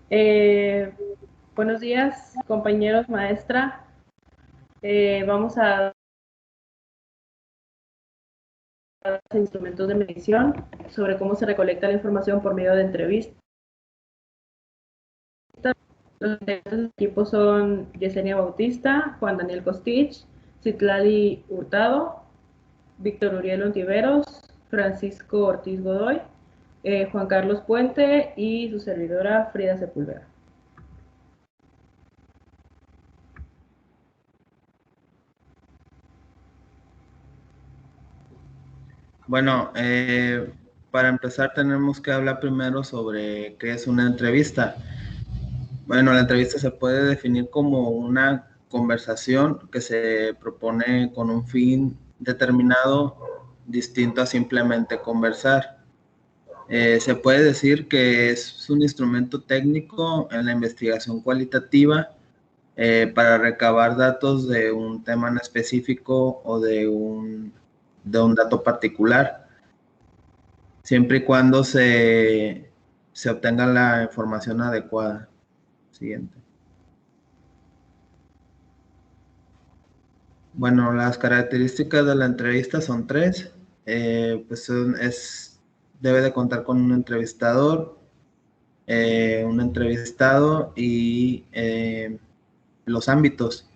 Eh, Buenos días, compañeros, maestra. Vamos a dar instrumentos de medición sobre cómo se recolecta la información por medio de entrevistas. Los equipos son Yesenia Bautista, Juan Daniel Costich, Citlali Hurtado, Víctor Uriel Ontiveros, Francisco Ortiz Godoy, Juan Carlos Puente y su servidora Frida Sepúlveda. Bueno, para empezar tenemos que hablar primero sobre qué es una entrevista. Bueno, la entrevista se puede definir como una conversación que se propone con un fin determinado distinto a simplemente conversar. Se puede decir que es un instrumento técnico en la investigación cualitativa para recabar datos de un tema en específico o de un dato particular, siempre y cuando se obtenga la información adecuada. Siguiente. Bueno, las características de la entrevista son tres. Debe de contar con un entrevistador, un entrevistado y los ámbitos.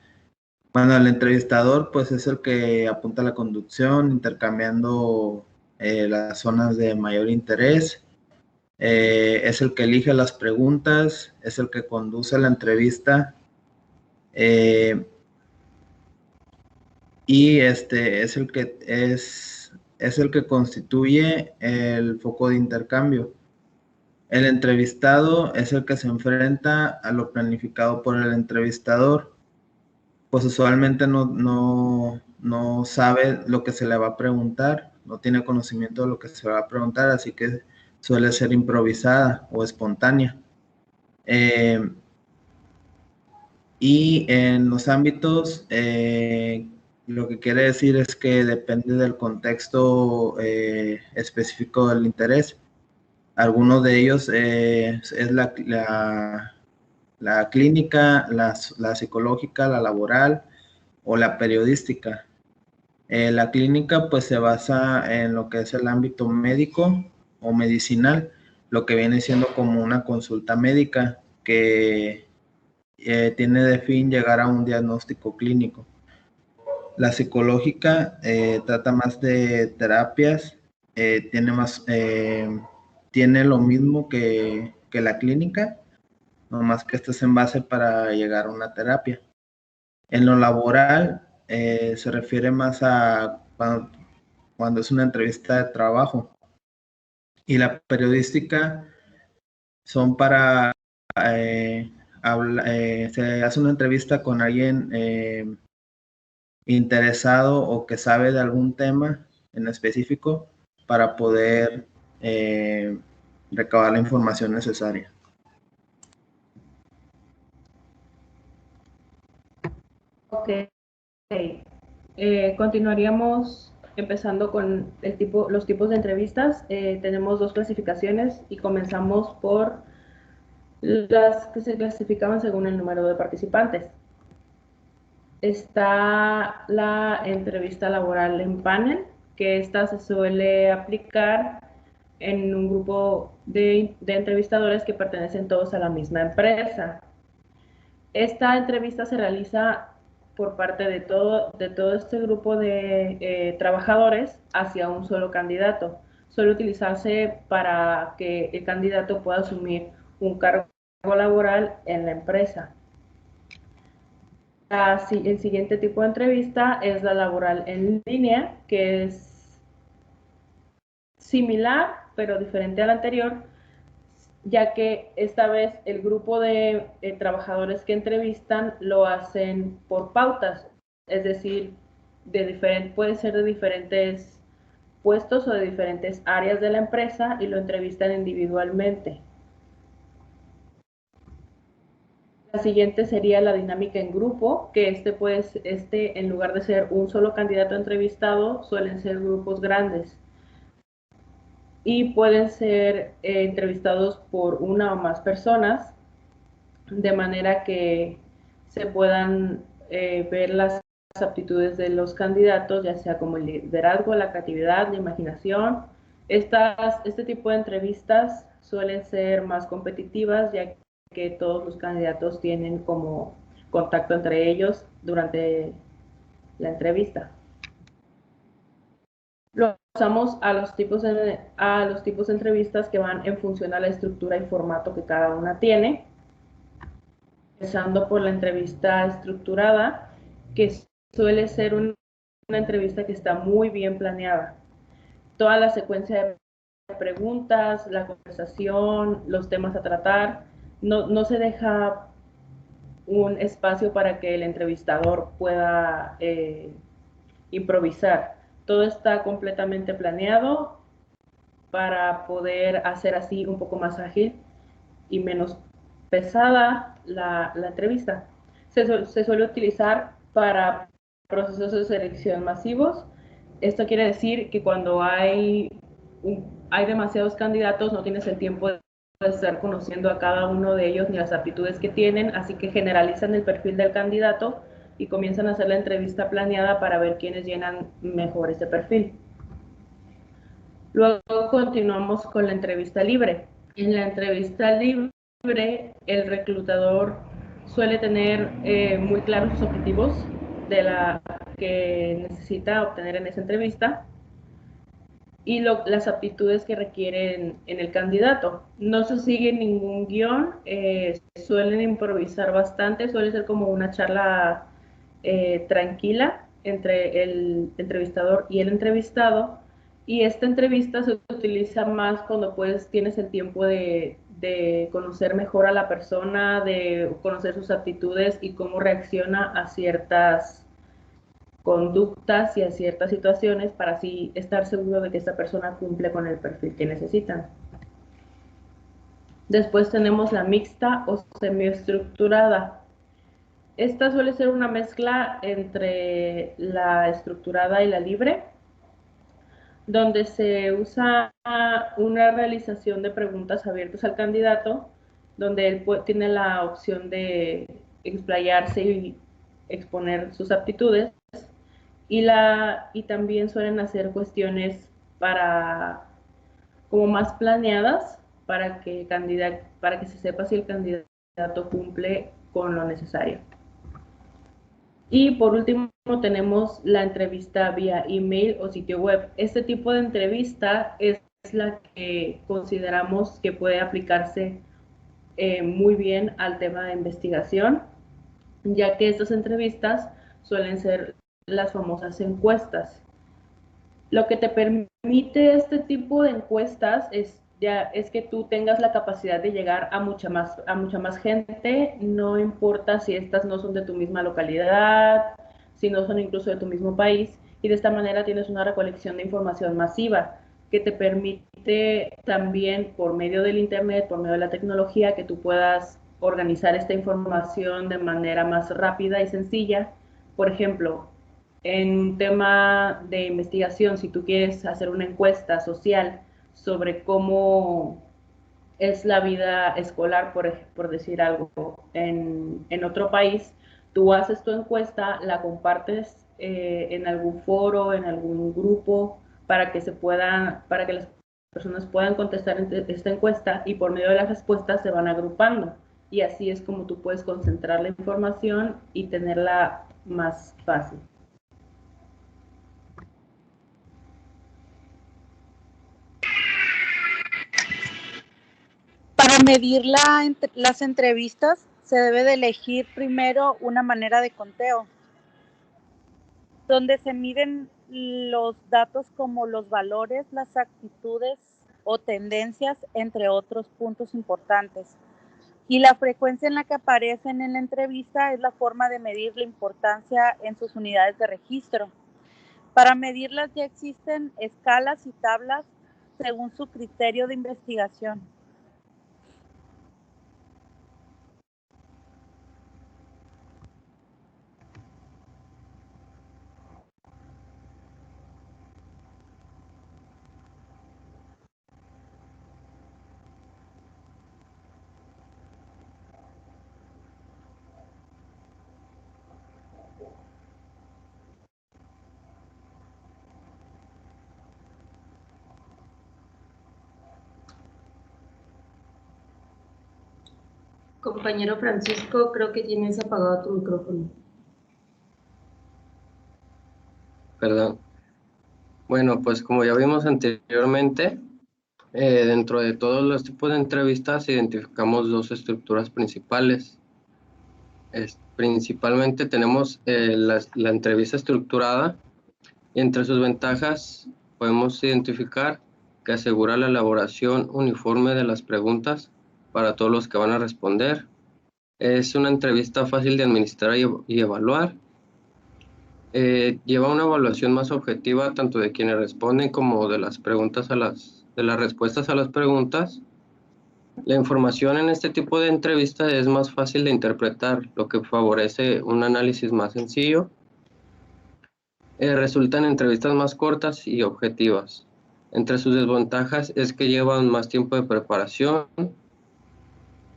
Bueno, el entrevistador pues es el que apunta la conducción, intercambiando las zonas de mayor interés. Es el que elige las preguntas, es el que conduce la entrevista eh, y es el que constituye el foco de intercambio. El entrevistado es el que se enfrenta a lo planificado por el entrevistador, pues usualmente no sabe lo que se le va a preguntar, no tiene conocimiento de lo que se va a preguntar, así que suele ser improvisada o espontánea. Y en los ámbitos, lo que quiere decir es que depende del contexto específico del interés. Algunos de ellos es la clínica, la psicológica, la laboral o la periodística. La clínica pues se basa en lo que es el ámbito médico o medicinal, lo que viene siendo como una consulta médica que tiene de fin llegar a un diagnóstico clínico. La psicológica trata más de terapias, tiene tiene lo mismo que la clínica, nomás que esto es en base para llegar a una terapia. En lo laboral se refiere más a cuando es una entrevista de trabajo, y la periodística son para se hace una entrevista con alguien interesado o que sabe de algún tema en específico para poder eh, recabar la información necesaria. Ok. Continuaríamos empezando con los tipos de entrevistas. Tenemos dos clasificaciones y comenzamos por las que se clasificaban según el número de participantes. Está la entrevista laboral en panel, que esta se suele aplicar en un grupo de entrevistadores que pertenecen todos a la misma empresa. Esta entrevista se realiza por parte de todo este grupo de trabajadores hacia un solo candidato. Suele utilizarse para que el candidato pueda asumir un cargo laboral en la empresa. El siguiente tipo de entrevista es la laboral en línea, que es similar pero diferente a la anterior, ya que esta vez el grupo de trabajadores que entrevistan lo hacen por pautas, es decir, puede ser de diferentes puestos o de diferentes áreas de la empresa y lo entrevistan individualmente. La siguiente sería la dinámica en grupo, que en lugar de ser un solo candidato entrevistado, suelen ser grupos grandes y pueden ser entrevistados por una o más personas. de manera que se puedan ver las aptitudes de los candidatos, ya sea como el liderazgo, la creatividad, la imaginación. Este tipo de entrevistas suelen ser más competitivas, ya que todos los candidatos tienen como contacto entre ellos durante la entrevista. Lo usamos a los tipos de entrevistas que van en función a la estructura y formato que cada una tiene, empezando por la entrevista estructurada, que suele ser una entrevista que está muy bien planeada. Toda la secuencia de preguntas, la conversación, los temas a tratar, no se deja un espacio para que el entrevistador pueda improvisar. Todo está completamente planeado para poder hacer así un poco más ágil y menos pesada la entrevista. Se suele utilizar para procesos de selección masivos. Esto quiere decir que cuando hay demasiados candidatos no tienes el tiempo de estar conociendo a cada uno de ellos ni las aptitudes que tienen, así que generalizan el perfil del candidato y comienzan a hacer la entrevista planeada para ver quiénes llenan mejor ese perfil. Luego continuamos con la entrevista libre. En la entrevista libre, el reclutador suele tener muy claros sus objetivos de la que necesita obtener en esa entrevista y las aptitudes que requieren en el candidato. No se sigue ningún guión, suelen improvisar bastante, suele ser como una charla tranquila entre el entrevistador y el entrevistado. Y esta entrevista se utiliza más cuando tienes el tiempo de conocer mejor a la persona, de conocer sus aptitudes y cómo reacciona a ciertas conductas y a ciertas situaciones para así estar seguro de que esta persona cumple con el perfil que necesitan. Después tenemos la mixta o semiestructurada. Esta suele ser una mezcla entre la estructurada y la libre, donde se usa una realización de preguntas abiertas al candidato, donde él tiene la opción de explayarse y exponer sus aptitudes, y también suelen hacer cuestiones para como más planeadas para que se sepa si el candidato cumple con lo necesario. Y por último tenemos la entrevista vía email o sitio web. Este tipo de entrevista es la que consideramos que puede aplicarse muy bien al tema de investigación, ya que estas entrevistas suelen ser las famosas encuestas. Lo que te permite este tipo de encuestas es que tú tengas la capacidad de llegar a mucha más gente, no importa si estas no son de tu misma localidad, si no son incluso de tu mismo país, y de esta manera tienes una recolección de información masiva que te permite también por medio del internet, por medio de la tecnología, que tú puedas organizar esta información de manera más rápida y sencilla. Por ejemplo, en un tema de investigación, si tú quieres hacer una encuesta social sobre cómo es la vida escolar, por decir algo, en otro país, tú haces tu encuesta, la compartes en algún foro, en algún grupo, para que las personas puedan contestar esta encuesta y por medio de las respuestas se van agrupando. Y así es como tú puedes concentrar la información y tenerla más fácil. Para medir las entrevistas, se debe de elegir primero una manera de conteo, donde se miden los datos como los valores, las actitudes o tendencias, entre otros puntos importantes. Y la frecuencia en la que aparecen en la entrevista es la forma de medir la importancia en sus unidades de registro. Para medirlas ya existen escalas y tablas según su criterio de investigación. Compañero Francisco, creo que tienes apagado tu micrófono. Perdón. Bueno, pues como ya vimos anteriormente, dentro de todos los tipos de entrevistas identificamos dos estructuras principales. Principalmente tenemos la entrevista estructurada, y entre sus ventajas podemos identificar que asegura la elaboración uniforme de las preguntas para todos los que van a responder. Es una entrevista fácil de administrar y evaluar. Lleva una evaluación más objetiva tanto de quienes responden como de las respuestas a las preguntas. La información en este tipo de entrevista es más fácil de interpretar, lo que favorece un análisis más sencillo. Resultan entrevistas más cortas y objetivas. Entre sus desventajas es que llevan más tiempo de preparación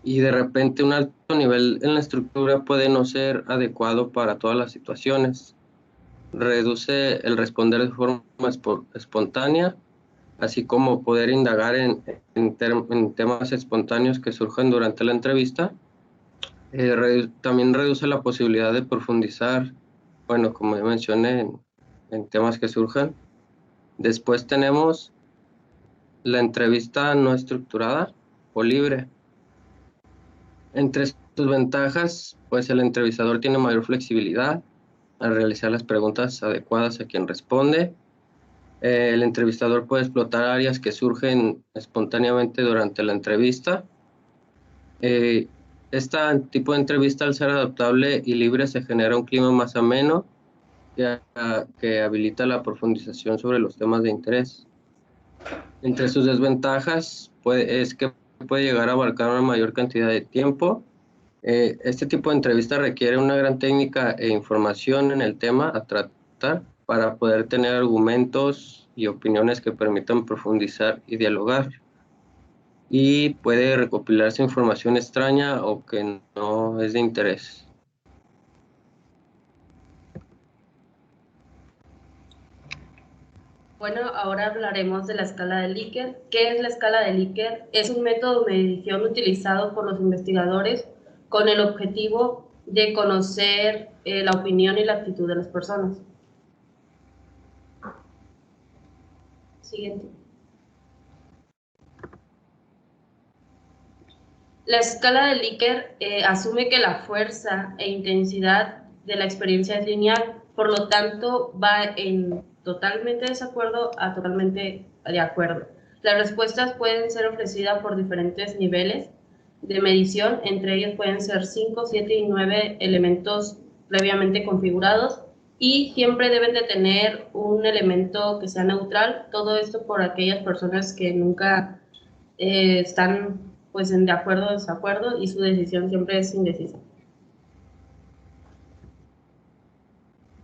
y de repente un alto nivel en la estructura puede no ser adecuado para todas las situaciones. Reduce el responder de forma espontánea, así como poder indagar en temas espontáneos que surjan durante la entrevista. También reduce la posibilidad de profundizar, bueno, como ya mencioné, en temas que surjan. Después tenemos la entrevista no estructurada o libre. Entre sus ventajas, pues el entrevistador tiene mayor flexibilidad al realizar las preguntas adecuadas a quien responde. El entrevistador puede explotar áreas que surgen espontáneamente durante la entrevista. Este tipo de entrevista, al ser adaptable y libre, se genera un clima más ameno que habilita la profundización sobre los temas de interés. Entre sus desventajas es que puede llegar a abarcar una mayor cantidad de tiempo. Este tipo de entrevista requiere una gran técnica e información en el tema a tratar para poder tener argumentos y opiniones que permitan profundizar y dialogar. Y puede recopilarse información extraña o que no es de interés. Bueno, ahora hablaremos de la escala de Likert. ¿Qué es la escala de Likert? Es un método de medición utilizado por los investigadores con el objetivo de conocer la opinión y la actitud de las personas. Siguiente. La escala de Likert asume que la fuerza e intensidad de la experiencia es lineal, por lo tanto va en totalmente desacuerdo a totalmente de acuerdo. Las respuestas pueden ser ofrecidas por diferentes niveles de medición, entre ellos pueden ser 5, 7 y 9 elementos previamente configurados y siempre deben de tener un elemento que sea neutral, todo esto por aquellas personas que nunca están pues en de acuerdo o desacuerdo y su decisión siempre es indecisa.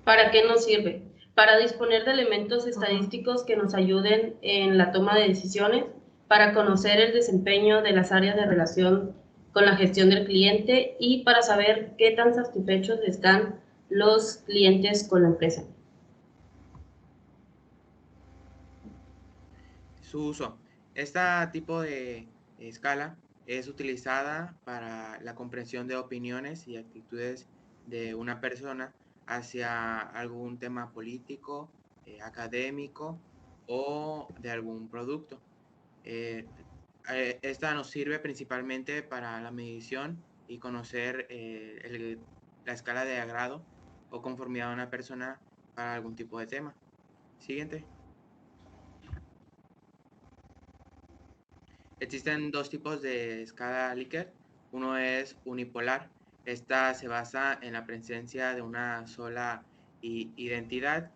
¿Para qué nos sirve? Para disponer de elementos estadísticos que nos ayuden en la toma de decisiones, para conocer el desempeño de las áreas de relación con la gestión del cliente y para saber qué tan satisfechos están los clientes con la empresa. Su uso. Este tipo de escala es utilizada para la comprensión de opiniones y actitudes de una persona hacia algún tema político, académico o de algún producto. Esta nos sirve principalmente para la medición y conocer la escala de agrado o conformidad de una persona para algún tipo de tema. Siguiente. Existen dos tipos de escala Likert. Uno es unipolar. Esta se basa en la presencia de una sola identidad.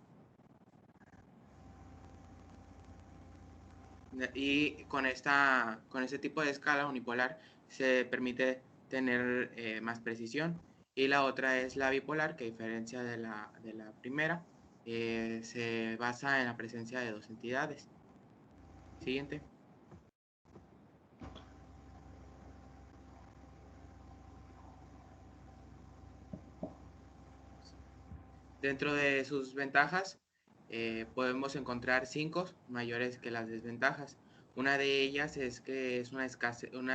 Y con este tipo de escala unipolar se permite tener más precisión. Y la otra es la bipolar, que a diferencia de la primera, se basa en la presencia de dos entidades. Siguiente. Dentro de sus ventajas, podemos encontrar 5 mayores que las desventajas. Una de ellas es que es una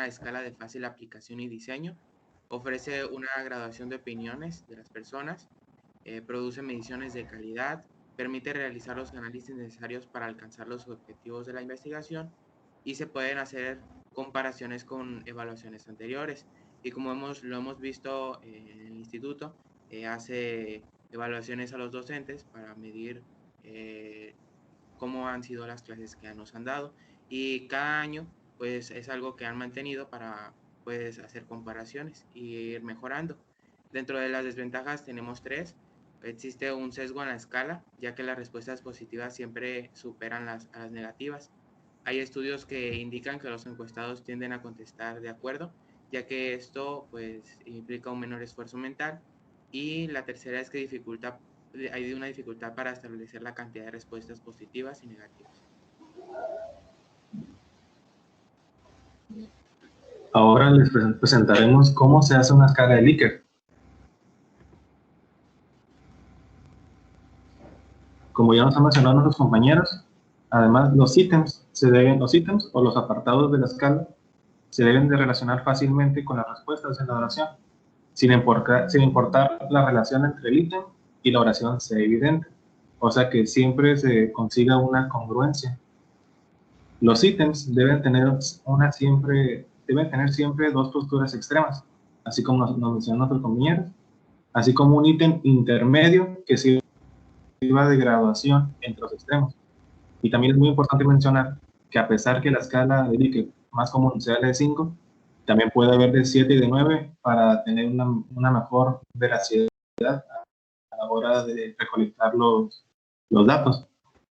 escala de fácil aplicación y diseño. ofrece una graduación de opiniones de las personas, produce mediciones de calidad, permite realizar los análisis necesarios para alcanzar los objetivos de la investigación y se pueden hacer comparaciones con evaluaciones anteriores. Y como lo hemos visto en el instituto, hace evaluaciones a los docentes para medir cómo han sido las clases que nos han dado, y cada año pues es algo que han mantenido para pues hacer comparaciones y ir mejorando. Dentro de las desventajas tenemos tres. Existe un sesgo en la escala, ya que las respuestas positivas siempre superan a las negativas. Hay estudios que indican que los encuestados tienden a contestar de acuerdo, ya que esto pues implica un menor esfuerzo mental. Y la tercera es que hay una dificultad para establecer la cantidad de respuestas positivas y negativas. Ahora les presentaremos cómo se hace una escala de Likert. Como ya nos han mencionado nuestros compañeros, además los ítems o los apartados de la escala se deben de relacionar fácilmente con las respuestas en la oración, sin importar la relación entre el ítem y la oración sea evidente, o sea que siempre se consiga una congruencia. Los ítems deben tener siempre dos posturas extremas, así como nos mencionan nuestros compañeros, así como un ítem intermedio que sirva de graduación entre los extremos. Y también es muy importante mencionar que a pesar que la escala de Likert más común sea la de 5, también puede haber de 7 y de 9 para tener una mejor veracidad a la hora de recolectar los datos.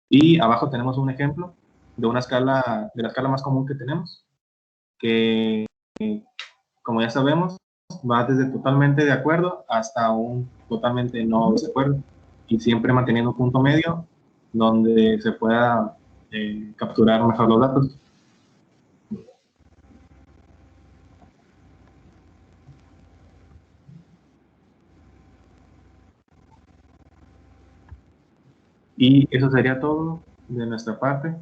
Y abajo tenemos un ejemplo de la escala más común que tenemos, que como ya sabemos, va desde totalmente de acuerdo hasta un totalmente no de acuerdo, y siempre manteniendo un punto medio donde se pueda capturar mejor los datos. Y eso sería todo de nuestra parte.